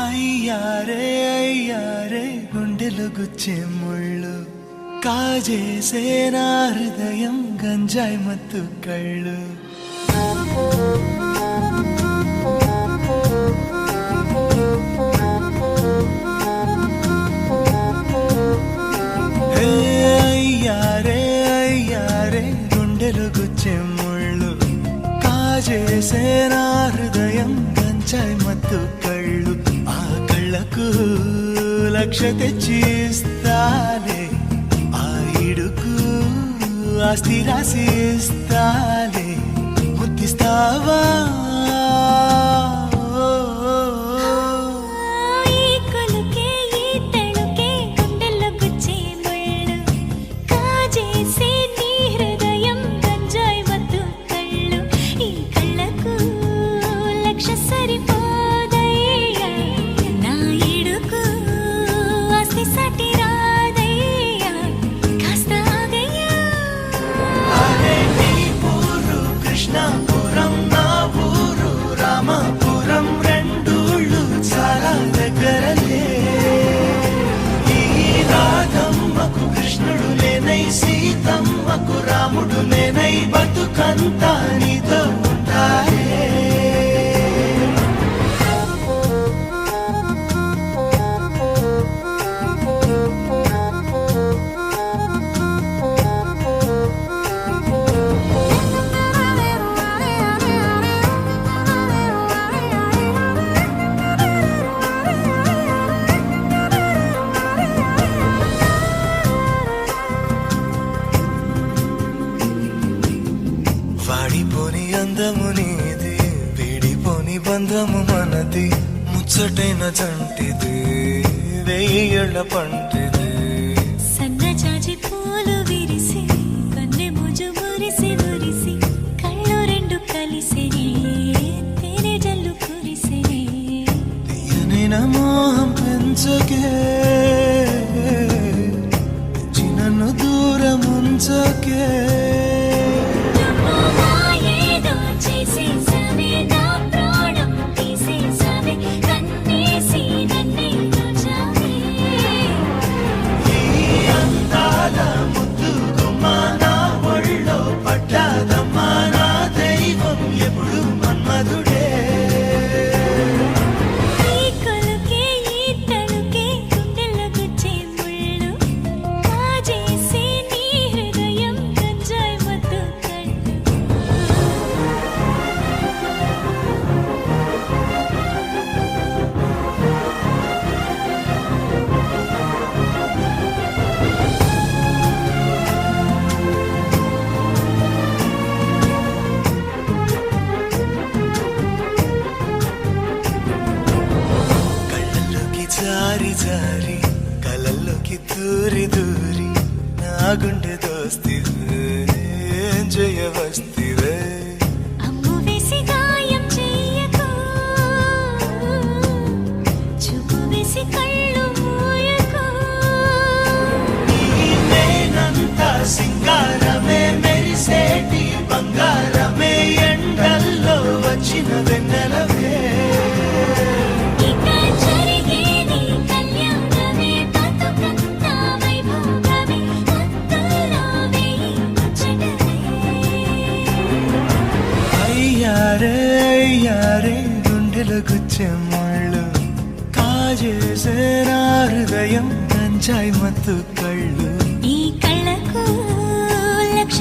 అయ్యారే గుండెలు గుచ్చే ముళ్ళు కాజేసే నా హృదయం గంజాయి మత్తు కళ్ళు అయ్యారే గుండెలు గుచ్చే ముళ్ళు కాజేసే నా హృదయం గంజాయి మత్తు కళ్ళు ఆ కళ్ళకు లక్ష తెచ్చిస్తాలే ఆ ఇడుకు ఆస్తి రాసిస్తాలే ముద్దిస్తావా సీతమ్మకు రాముడు నేనై బతుకంతా నీతో ఉంటాయే వాడిపోని అందము నీది వీడిపోని బంధము మనది ముచ్చటైన జంటిది 1000 ఏళ్ల పంటిది సన్నజాజి పూలు విరిసి కన్నె ముజు మురిసి మురిసి కళ్ళు రెండు కలిసి తేనె జల్లు కురిసి తీయనైన మోహం పెంచకే నన్ను దూరం ఉంచకే జారి కలల్లోకి దూరి దూరి నా గుండె దోస్తివే జయవస్తివే అమ్ము వేసి గాయం చెయ్యకు చూపు వేసి కళ్ళు మూయకు నేనంతా సింగారమే మెరిసేటి బంగారమే ఎండల్లో వచ్చిన వెన్నెలవే అయ్యారే గుండెలు గుచ్చే ముళ్ళు కాజేసే నా హృదయం గంజాయి మత్తు కళ్ళు ఈ కళ్ళకు లక్ష